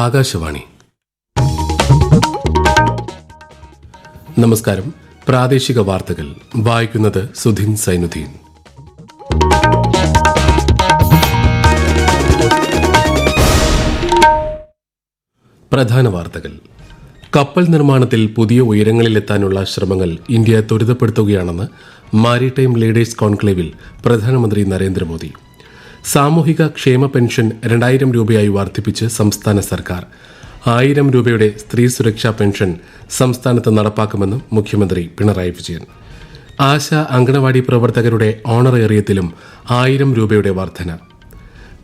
ആകാശവാണി. നമസ്കാരം. പ്രാദേശിക വാർത്തകൾ വായിക്കുന്നത് സുധിൻ സൈനുദ്ദീൻ. പ്രധാന വാർത്തകൾ. കപ്പൽ നിർമ്മാണത്തിൽ പുതിയ ഉയരങ്ങളിലെത്താനുള്ള ശ്രമങ്ങൾ ഇന്ത്യ ത്വരിതപ്പെടുത്തുകയാണെന്ന് മാരിടൈം ലീഡേഴ്സ് കോൺക്ലേവിൽ പ്രധാനമന്ത്രി നരേന്ദ്രമോദി. സാമൂഹിക ക്ഷേമ പെൻഷൻ 2000 രൂപയായി വർദ്ധിപ്പിച്ച് സംസ്ഥാന സർക്കാർ. 1000 രൂപയുടെ സ്ത്രീ സുരക്ഷാ പെൻഷൻ സംസ്ഥാനത്ത് നടപ്പാക്കുമെന്നും മുഖ്യമന്ത്രി പിണറായി വിജയൻ. ആശ അങ്കണവാടി പ്രവർത്തകരുടെ ഓണറേറിയത്തിലും 1000 രൂപയുടെ വർധന.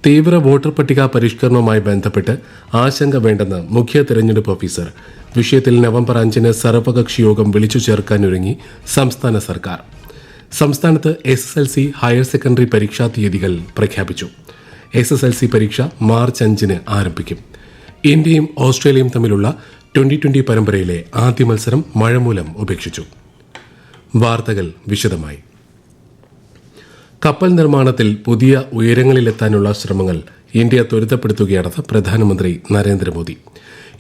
തീവ്ര വോട്ടർ പട്ടിക പരിഷ്കരണവുമായി ബന്ധപ്പെട്ട് ആശങ്ക വേണ്ടെന്ന് മുഖ്യ തെരഞ്ഞെടുപ്പ് ഓഫീസർ. വിഷയത്തിൽ നവംബർ 5 സർവകക്ഷി യോഗം വിളിച്ചു ചേർക്കാനൊരുങ്ങി സംസ്ഥാന സർക്കാർ. സംസ്ഥാനത്ത് SSLC ഹയർ സെക്കൻഡറി പരീക്ഷാ തീയതികൾ പ്രഖ്യാപിച്ചു. SSLC പരീക്ഷ മാർച്ച് 5 ആരംഭിക്കും. ഇന്ത്യയും ഓസ്ട്രേലിയയും തമ്മിലുള്ള 2020 പരമ്പരയിലെ ആദ്യ മത്സരം മഴ മൂലം ഉപേക്ഷിച്ചു. വാർത്തകൾ വിശദമായി. കപ്പൽ നിർമ്മാണത്തിൽ പുതിയ ഉയരങ്ങളിലെത്താനുള്ള ശ്രമങ്ങൾ ഇന്ത്യ ത്വരിതപ്പെടുത്തുകയാണെന്ന് പ്രധാനമന്ത്രി നരേന്ദ്രമോദി.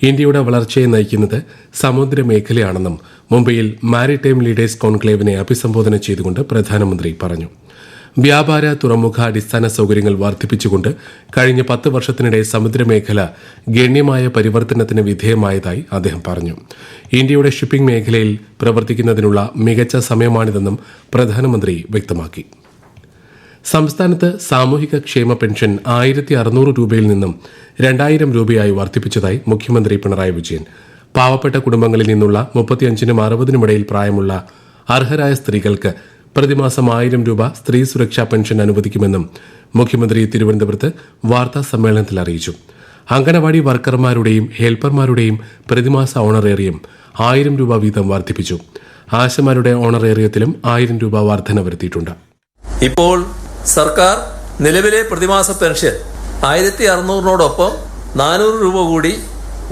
ഇന്ത്യയുടെ വളർച്ചയെ നയിക്കുന്നത് സമുദ്രമേഖലയാണെന്നും മുംബൈയിൽ മാരിടൈം ലീഡേഴ്സ് കോൺക്ലേവിനെ അഭിസംബോധന ചെയ്തുകൊണ്ട് പ്രധാനമന്ത്രി പറഞ്ഞു. വ്യാപാര, തുറമുഖ, അടിസ്ഥാന സൌകര്യങ്ങൾ വർദ്ധിപ്പിച്ചുകൊണ്ട് കഴിഞ്ഞ 10 വർഷത്തിനിടെ സമുദ്രമേഖല ഗണ്യമായ പരിവർത്തനത്തിന് വിധേയമായതായി അദ്ദേഹം പറഞ്ഞു. ഇന്ത്യയുടെ ഷിപ്പിംഗ് മേഖലയിൽ പ്രവർത്തിക്കുന്നതിനുള്ള മികച്ച സമയമാണിതെന്നും പ്രധാനമന്ത്രി വ്യക്തമാക്കി. സംസ്ഥാനത്ത് സാമൂഹിക ക്ഷേമ പെൻഷൻ 1600 രൂപയിൽ നിന്നും 2000 രൂപയായി വർദ്ധിപ്പിച്ചതായി മുഖ്യമന്ത്രി പിണറായി വിജയൻ. പാവപ്പെട്ട കുടുംബങ്ങളിൽ നിന്നുള്ള 35-നും 60-നും ഇടയിൽ പ്രായമുള്ള അർഹരായ സ്ത്രീകൾക്ക് പ്രതിമാസം 1000 രൂപ സ്ത്രീ സുരക്ഷാ പെൻഷൻ അനുവദിക്കുമെന്നും മുഖ്യമന്ത്രി തിരുവനന്തപുരത്ത് വാർത്താ സമ്മേളനത്തിൽ അറിയിച്ചു. അങ്കണവാടി വർക്കർമാരുടെയും ഹെൽപ്പർമാരുടെയും പ്രതിമാസ ഓണറേറിയം 1000 രൂപ വീതം വർദ്ധിപ്പിച്ചു. ആശമാരുടെ ഓണറേറിയത്തിലും 1000 രൂപ വർധന വരുത്തിയിട്ടുണ്ട്. ഇപ്പോൾ സർക്കാർ നിലവിലെ പ്രതിമാസ പെൻഷൻ 1600-നോടൊപ്പം 400 രൂപ കൂടി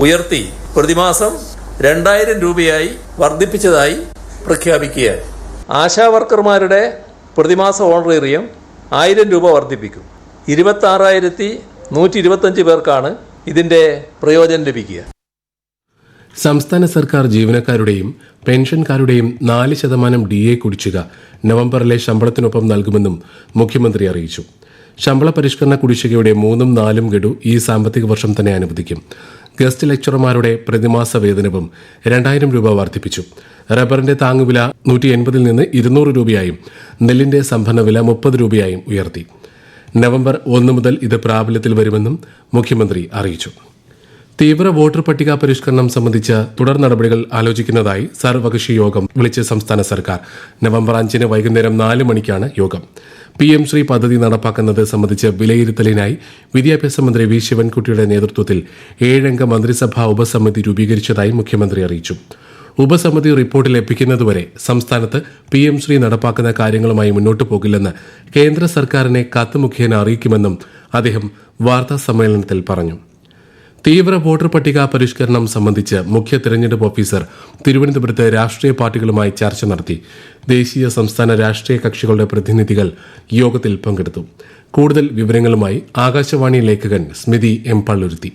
ഉയർത്തി പ്രതിമാസം 2000 രൂപയായി വർദ്ധിപ്പിച്ചതായി പ്രഖ്യാപിക്കുകയാണ്. ആശാ വർക്കർമാരുടെ പ്രതിമാസ ഓണറേറിയം 1000 രൂപ വർദ്ധിപ്പിക്കും. 26,125 പേർക്കാണ് ഇതിന്റെ പ്രയോജനം ലഭിക്കുക. സംസ്ഥാന സർക്കാർ ജീവനക്കാരുടെയും പെൻഷൻകാരുടെയും 4% DA കുടിശ്ശിക നവംബറിലെ ശമ്പളത്തിനൊപ്പം നൽകുമെന്നും മുഖ്യമന്ത്രി അറിയിച്ചു. ശമ്പള പരിഷ്കരണ കുടിശ്ശികയുടെ 3ഉം 4ഉം ഗഡു ഈ സാമ്പത്തിക വർഷം തന്നെ അനുവദിക്കും. ഗസ്റ്റ് ലെക്ചറർമാരുടെ പ്രതിമാസ വേതനവും 2000 രൂപ വർദ്ധിപ്പിച്ചു. റബ്ബറിന്റെ താങ്ങുവില 180-ൽ നിന്ന് 200 രൂപയായും നെല്ലിന്റെ സംഭരണ വില 30 രൂപയായും ഉയർത്തി. നവംബർ 1 മുതൽ ഇത് പ്രാബല്യത്തിൽ വരുമെന്നും മുഖ്യമന്ത്രി അറിയിച്ചു. തീവ്ര വോട്ടർ പട്ടിക പരിഷ്കരണം സംബന്ധിച്ച് തുടർ നടപടികൾ ആലോചിക്കുന്നതായി സർവകക്ഷി യോഗം വിളിച്ച് സംസ്ഥാന സർക്കാർ. നവംബർ 5 വൈകുന്നേരം 4 മണിക്കാണ് യോഗം. PM ശ്രീ പദ്ധതി നടപ്പാക്കുന്നത് സംബന്ധിച്ച് വിലയിരുത്തലിനായി വിദ്യാഭ്യാസ മന്ത്രി V. ശിവൻകുട്ടിയുടെ നേതൃത്വത്തിൽ 7-അംഗ മന്ത്രിസഭാ ഉപസമിതി രൂപീകരിച്ചതായി മുഖ്യമന്ത്രി അറിയിച്ചു. ഉപസമിതി റിപ്പോർട്ട് ലഭിക്കുന്നതുവരെ സംസ്ഥാനത്ത് PM ശ്രീ നടപ്പാക്കുന്ന കാര്യങ്ങളുമായി മുന്നോട്ടു പോകില്ലെന്ന് കേന്ദ്ര സർക്കാരിനെ കത്ത് മുഖേന അറിയിക്കുമെന്നും അദ്ദേഹം വാർത്താ സമ്മേളനത്തിൽ പറഞ്ഞു. തീവ്ര വോട്ടർ പട്ടിക പരിഷ്കരണം സംബന്ധിച്ച് മുഖ്യ തെരഞ്ഞെടുപ്പ് ഓഫീസർ തിരുവനന്തപുരത്ത് രാഷ്ട്രീയ പാർട്ടികളുമായി ചർച്ച നടത്തി. ദേശീയ സംസ്ഥാന രാഷ്ട്രീയ കക്ഷികളുടെ പ്രതിനിധികൾ യോഗത്തിൽ പങ്കെടുത്തു. കൂടുതൽ വിവരങ്ങളുമായി ആകാശവാണി ലേഖകൻ സ്മിതി M. പള്ളുരുത്തി.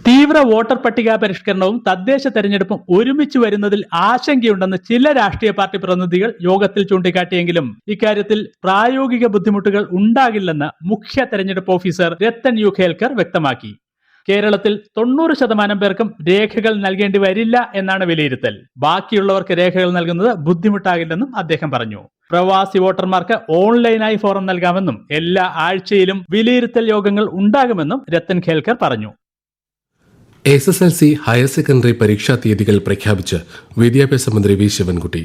തീവ്ര വോട്ടർ പട്ടിക പരിഷ്കരണവും തദ്ദേശ തെരഞ്ഞെടുപ്പും ഒരുമിച്ച് വരുന്നതിൽ ആശങ്കയുണ്ടെന്ന് ചില രാഷ്ട്രീയ പാർട്ടി പ്രതിനിധികൾ യോഗത്തിൽ ചൂണ്ടിക്കാട്ടിയെങ്കിലും ഇക്കാര്യത്തിൽ പ്രായോഗിക ബുദ്ധിമുട്ടുകൾ ഉണ്ടാകില്ലെന്ന് മുഖ്യ തെരഞ്ഞെടുപ്പ് ഓഫീസർ രത്തൻ യു ഖേൽക്കർ വ്യക്തമാക്കി. കേരളത്തിൽ 90% പേർക്കും രേഖകൾ നൽകേണ്ടി വരില്ല എന്നാണ് വിലയിരുത്തൽ. ബാക്കിയുള്ളവർക്ക് രേഖകൾ നൽകുന്നത് ബുദ്ധിമുട്ടാകില്ലെന്നും അദ്ദേഹം പറഞ്ഞു. പ്രവാസി വോട്ടർമാർക്ക് ഓൺലൈനായി ഫോറം നൽകാമെന്നും എല്ലാ ആഴ്ചയിലും വിലയിരുത്തൽ യോഗങ്ങൾ ഉണ്ടാകുമെന്നും രത്തൻ ഖേൽക്കർ പറഞ്ഞു. SSLC ഹയർ സെക്കൻഡറി പരീക്ഷാ തീയതികൾ പ്രഖ്യാപിച്ച് വിദ്യാഭ്യാസ മന്ത്രി V. ശിവൻകുട്ടി.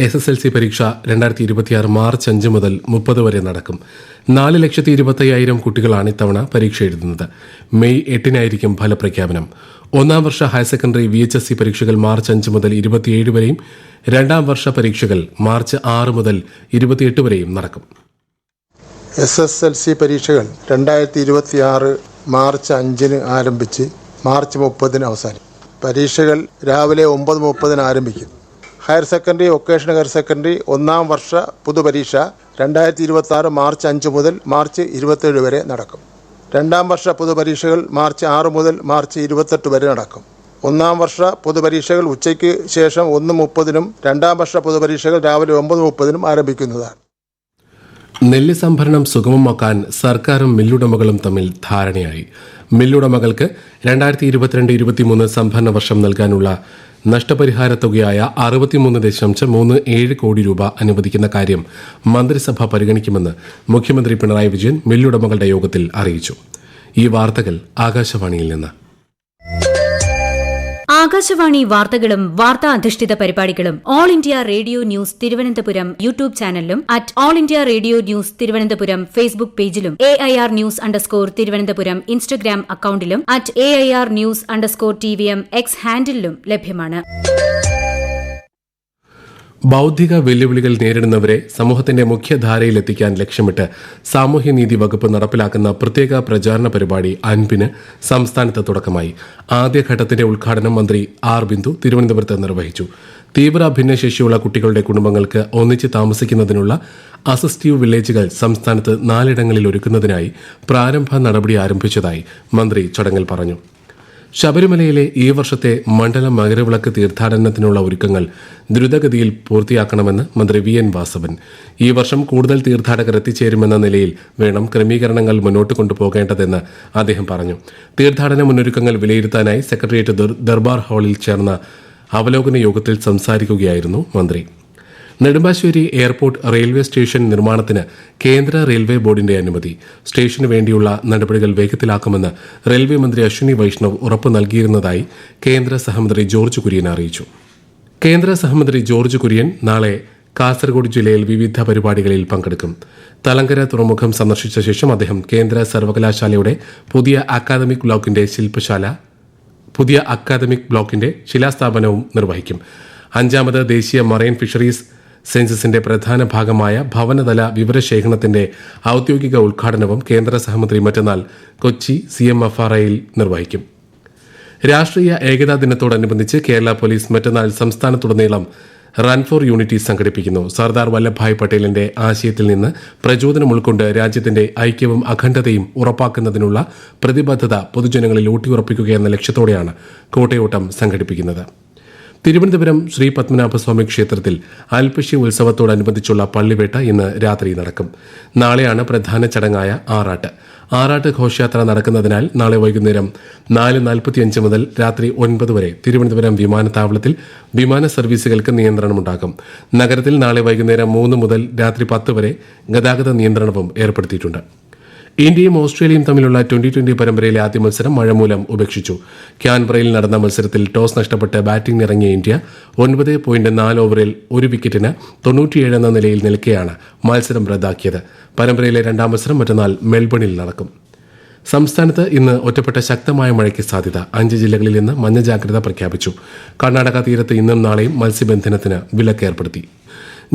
SSLC പരീക്ഷ 2026 മാർച്ച് 5 മുതൽ 30 വരെ നടക്കും. 4,25,000 കുട്ടികളാണ് ഇത്തവണ പരീക്ഷ എഴുതുന്നത്. മെയ് 8-നായിരിക്കും ഫലപ്രഖ്യാപനം. 1-ാം വർഷ ഹയർ സെക്കൻഡറി VHSC പരീക്ഷകൾ മാർച്ച് 5 മുതൽ 27 വരെയും 2-ാം വർഷ പരീക്ഷകൾ മാർച്ച് 6 മുതൽ 28 വരെയും നടക്കും. SSLC പരീക്ഷകൾ 2026 മാർച്ച് 5 ആരംഭിച്ച് മാർച്ച് 30 അവസാനിക്കും. പരീക്ഷകൾ രാവിലെ 9:30 ആരംഭിക്കും. Higher secondary, vocational higher secondary 1-ാം വർഷ പൊതുപരീക്ഷ 2026 മാർച്ച് 5 മുതൽ മാർച്ച് 27 വരെ നടക്കും. രണ്ടാം വർഷ പൊതുപരീക്ഷകൾ മാർച്ച് 6 മുതൽ മാർച്ച് 28 വരെ നടക്കും. ഒന്നാം വർഷ പൊതുപരീക്ഷകൾ ഉച്ചയ്ക്ക് ശേഷം 1:30-നും രണ്ടാം വർഷ പൊതുപരീക്ഷകൾ രാവിലെ 9:30-നും ആരംഭിക്കുന്നതാണ്. നെല്ല് സംഭരണം സുഗമമാക്കാൻ സർക്കാരും മില്ലുടമകളും തമ്മിൽ ധാരണയായി. മില്ലുടമകൾക്ക് 2022-23 സംഭരണ വർഷം നൽകാനുള്ള നഷ്ടപരിഹാര തുകയായ 63.37 കോടി രൂപ അനുവദിക്കുന്ന കാര്യം മന്ത്രിസഭ പരിഗണിക്കുമെന്ന് മുഖ്യമന്ത്രി പിണറായി വിജയൻ മില്ലുടമകളുടെ യോഗത്തിൽ അറിയിച്ചു. ഈ വാർത്തകൾ ആകാശവാണിയിൽ നിന്ന്. ആകാശവാണി വാർത്തകളും വാർത്താ അധിഷ്ഠിത പരിപാടികളും all India radio news Thiruvananthapuram YouTube ചാനലിലും @all India radio news Thiruvananthapuram Facebook പേജിലും AIR ന്യൂസ് _ ഇൻസ്റ്റഗ്രാം അക്കൌണ്ടിലും @AIR ന്യൂസ് _ TVM X ഹാൻഡിലും ലഭ്യമാണ്. ബൌദ്ധിക വെല്ലുവിളികൾ നേരിടുന്നവരെ സമൂഹത്തിന്റെ മുഖ്യധാരയിലെത്തിക്കാൻ ലക്ഷ്യമിട്ട് സാമൂഹ്യനീതി വകുപ്പ് നടപ്പിലാക്കുന്ന പ്രത്യേക പ്രചാരണ പരിപാടി അൻപിന് സംസ്ഥാനത്ത് തുടക്കമായി. ആദ്യഘട്ടത്തിന്റെ ഉദ്ഘാടനം മന്ത്രി ആർ ബിന്ദു തിരുവനന്തപുരത്ത് നിർവഹിച്ചു. തീവ്ര ഭിന്നശേഷിയുള്ള കുട്ടികളുടെ കുടുംബങ്ങൾക്ക് ഒന്നിച്ച് താമസിക്കുന്നതിനുള്ള അസിസ്റ്റീവ് വില്ലേജുകൾ സംസ്ഥാനത്ത് 4 ഇടങ്ങളിൽ ഒരുക്കുന്നതിനായി പ്രാരംഭ നടപടി ആരംഭിച്ചതായി മന്ത്രി ചടങ്ങിൽ പറഞ്ഞു. ശബരിമലയിലെ ഈ വർഷത്തെ മണ്ഡല മകരവിളക്ക് തീർത്ഥാടനത്തിനുള്ള ഒരുക്കങ്ങൾ ദ്രുതഗതിയിൽ പൂർത്തിയാക്കണമെന്ന് മന്ത്രി VN വാസവൻ. ഈ വർഷം കൂടുതൽ തീർത്ഥാടകർ എത്തിച്ചേരുമെന്ന നിലയിൽ വേണം ക്രമീകരണങ്ങൾ മുന്നോട്ട് കൊണ്ടുപോകേണ്ടതെന്ന് അദ്ദേഹം പറഞ്ഞു. തീർത്ഥാടന മുന്നൊരുക്കങ്ങൾ വിലയിരുത്താനായി സെക്രട്ടേറിയറ്റ് ദർബാർ ഹാളിൽ ചേർന്ന അവലോകന യോഗത്തിൽ സംസാരിക്കുകയായിരുന്നു മന്ത്രി. നെടുമ്പാശ്ശേരി എയർപോർട്ട് റെയിൽവേ സ്റ്റേഷൻ നിർമ്മാണത്തിന് കേന്ദ്ര റെയിൽവേ ബോർഡിന്റെ അനുമതി. സ്റ്റേഷന് വേണ്ടിയുള്ള നടപടികൾ വേഗത്തിലാക്കുമെന്ന് റെയിൽവേ മന്ത്രി അശ്വിനി വൈഷ്ണവ് ഉറപ്പ് നൽകിയിരുന്നതായി കേന്ദ്ര സഹമന്ത്രി ജോർജ് കുര്യൻ അറിയിച്ചു. കേന്ദ്ര സഹമന്ത്രി ജോർജ് കുര്യൻ നാളെ കാസർഗോഡ് ജില്ലയിൽ വിവിധ പരിപാടികളിൽ പങ്കെടുക്കും. തലങ്കര തുറമുഖം സന്ദർശിച്ച ശേഷം അദ്ദേഹം കേന്ദ്ര സർവകലാശാലയുടെ പുതിയ അക്കാദമിക് ബ്ലോക്കിന്റെ ശിലാസ്ഥാപനവും നിർവഹിക്കും. 5ാമത് ദേശീയ മറൈൻ ഫിഷറീസ് സെൻസസിന്റെ പ്രധാന ഭാഗമായ ഭവനതല വിവരശേഖരണത്തിന്റെ ഔദ്യോഗിക ഉദ്ഘാടനവും കേന്ദ്ര സഹമന്ത്രി മറ്റന്നാൾ കൊച്ചി CMFRIയിൽ നിർവഹിക്കും. രാഷ്ട്രീയ ഏകതാ ദിനത്തോടനുബന്ധിച്ച് കേരള പോലീസ് മറ്റന്നാൾ സംസ്ഥാനത്തുടനീളം റൺ ഫോർ യൂണിറ്റി സംഘടിപ്പിക്കുന്നു. സർദാർ വല്ലഭായ് പട്ടേലിന്റെ ആശയത്തിൽ നിന്ന് പ്രചോദനം ഉൾക്കൊണ്ട് രാജ്യത്തിന്റെ ഐക്യവും അഖണ്ഡതയും ഉറപ്പാക്കുന്നതിനുള്ള പ്രതിബദ്ധത പൊതുജനങ്ങളിൽ ഊട്ടിയുറപ്പിക്കുകയെന്ന ലക്ഷ്യത്തോടെയാണ് കൂട്ടയോട്ടം സംഘടിപ്പിക്കുന്നത്. തിരുവനന്തപുരം ശ്രീ പത്മനാഭസ്വാമി ക്ഷേത്രത്തിൽ അൽപ്പശി ഉത്സവത്തോടനുബന്ധിച്ചുള്ള പള്ളിവേട്ട ഇന്ന് രാത്രി നടക്കും. നാളെയാണ് പ്രധാന ചടങ്ങായ ആറാട്ട് ഘോഷയാത്ര നടക്കുന്നതിനാൽ നാളെ വൈകുന്നേരം 4:45 മുതൽ രാത്രി 9 വരെ തിരുവനന്തപുരം വിമാനത്താവളത്തിൽ വിമാന സർവീസുകൾക്ക് നിയന്ത്രണമുണ്ടാകും. നഗരത്തിൽ നാളെ വൈകുന്നേരം 3 മുതൽ രാത്രി 10 വരെ ഗതാഗത നിയന്ത്രണവും ഏർപ്പെടുത്തിയിട്ടുണ്ട്. ഇന്ത്യയും ഓസ്ട്രേലിയയും തമ്മിലുള്ള 2020 പരമ്പരയിലെ ആദ്യ മത്സരം മഴ മൂലം ഉപേക്ഷിച്ചു. ക്യാൻബറയിൽ നടന്ന മത്സരത്തിൽ ടോസ് നഷ്ടപ്പെട്ട് ബാറ്റിംഗിനിറങ്ങിയ ഇന്ത്യ 9.4 ഓവറിൽ 1 വിക്കറ്റിന് 97 എന്ന നിലയിൽ നിൽക്കെയാണ് മത്സരം റദ്ദാക്കിയത്. പരമ്പരയിലെ 2ാം മത്സരം മറ്റന്നാൾ മെൽബണിൽ നടക്കും. സംസ്ഥാനത്ത് ഇന്ന് ഒറ്റപ്പെട്ട ശക്തമായ മഴയ്ക്ക് സാധ്യത. 5 ജില്ലകളിൽ ഇന്ന് മഞ്ഞ ജാഗ്രത പ്രഖ്യാപിച്ചു. കർണാടക തീരത്ത് ഇന്നും നാളെയും മത്സ്യബന്ധനത്തിന് വിലക്ക് ഏർപ്പെടുത്തി.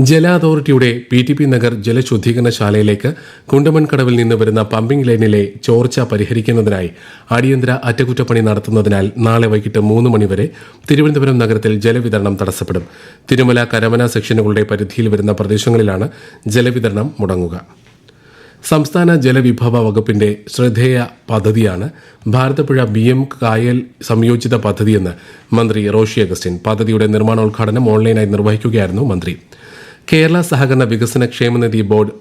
ജല അതോറിറ്റിയുടെ PTP നഗർ ജലശുദ്ധീകരണശാലയിലേക്ക് കുണ്ടമൺകടവിൽ നിന്ന് വരുന്ന പമ്പിംഗ് ലൈനിലെ ചോർച്ച പരിഹരിക്കുന്നതിനായി അടിയന്തര അറ്റകുറ്റപ്പണി നടത്തുന്നതിനാൽ നാളെ വൈകിട്ട് 3 മണിവരെ തിരുവനന്തപുരം നഗരത്തിൽ ജലവിതരണം തടസ്സപ്പെടും. തിരുമല കരമന സെക്ഷനുകളുടെ പരിധിയിൽ വരുന്ന പ്രദേശങ്ങളിലാണ് ജലവിതരണം മുടങ്ങുക. സംസ്ഥാന ജലവിഭവ വകുപ്പിന്റെ ശ്രദ്ധേയ പദ്ധതിയാണ് ഭാരതപ്പുഴ BM കായൽ സംയോജിത പദ്ധതിയെന്ന് മന്ത്രി റോഷി അഗസ്റ്റിൻ. പദ്ധതിയുടെ നിർമ്മാണോദ്ഘാടനം ഓൺലൈനായി നിർവഹിക്കുകയായിരുന്നു മന്ത്രി. കേരള സഹകരണ വികസന ക്ഷേമനിധി ബോർഡ്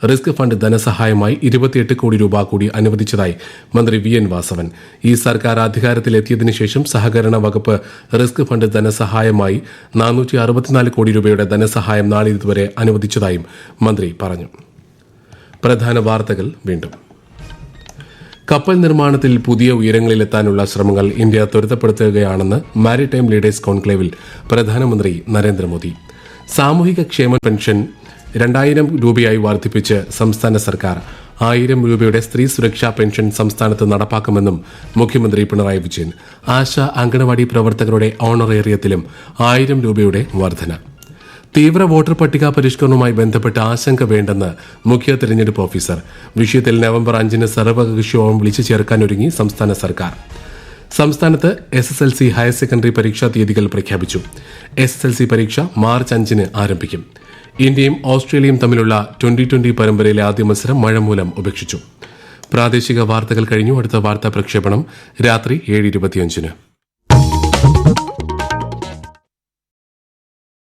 റിസ്ക് ഫണ്ട് ധനസഹായമായി 28 കോടി രൂപ കൂടി അനുവദിച്ചതായി മന്ത്രി VN വാസവൻ. ഈ സർക്കാർ അധികാരത്തിലെത്തിയതിനു ശേഷം സഹകരണ വകുപ്പ് റിസ്ക് ഫണ്ട് ധനസഹായമായി 464 കോടി രൂപയുടെ ധനസഹായം നാളിതുവരെ അനുവദിച്ചതായും മന്ത്രി പറഞ്ഞു. പ്രധാന വാർത്തകൾ വീണ്ടും. കപ്പൽ നിർമ്മാണത്തിൽ പുതിയ ഉയരങ്ങളിലെത്താനുള്ള ശ്രമങ്ങൾ ഇന്ത്യ ത്വരിതപ്പെടുത്തുകയാണെന്ന് മാരിടൈം ലീഡേഴ്സ് കോൺക്ലേവിൽ പ്രധാനമന്ത്രി നരേന്ദ്രമോദി. സാമൂഹിക ക്ഷേമ പെൻഷൻ 2000 രൂപയായി വർദ്ധിപ്പിച്ച് സംസ്ഥാന സർക്കാർ. 1000 രൂപയുടെ സ്ത്രീ സുരക്ഷാ പെൻഷൻ സംസ്ഥാനത്ത് നടപ്പാക്കുമെന്നും മുഖ്യമന്ത്രി പിണറായി വിജയൻ. ആശ അങ്കണവാടി പ്രവർത്തകരുടെ ഓണറേറിയത്തിലും 1000 രൂപയുടെ വർധന. തീവ്ര വോട്ടർ പട്ടിക പരിഷ്കരണവുമായി ബന്ധപ്പെട്ട് ആശങ്ക വേണ്ടെന്ന് മുഖ്യ തെരഞ്ഞെടുപ്പ് ഓഫീസർ. വിഷയത്തിൽ നവംബർ 5 സർവകക്ഷി യോഗം വിളിച്ചു ചേർക്കാനൊരുങ്ങി സംസ്ഥാന സർക്കാർ. സംസ്ഥാനത്ത് SSLC ഹയർ സെക്കൻഡറി പരീക്ഷാ തീയതികൾ പ്രഖ്യാപിച്ചു. SSLC പരീക്ഷ മാർച്ച് 5 ആരംഭിക്കും. ഇന്ത്യയും ഓസ്ട്രേലിയയും തമ്മിലുള്ള 2020 പരമ്പരയിലെ ആദ്യ മത്സരം മഴ മൂലം ഉപേക്ഷിച്ചു. പ്രാദേശിക വാർത്തകൾ കഴിഞ്ഞു. അടുത്ത വാർത്താ പ്രക്ഷേപണം രാത്രി 7:25.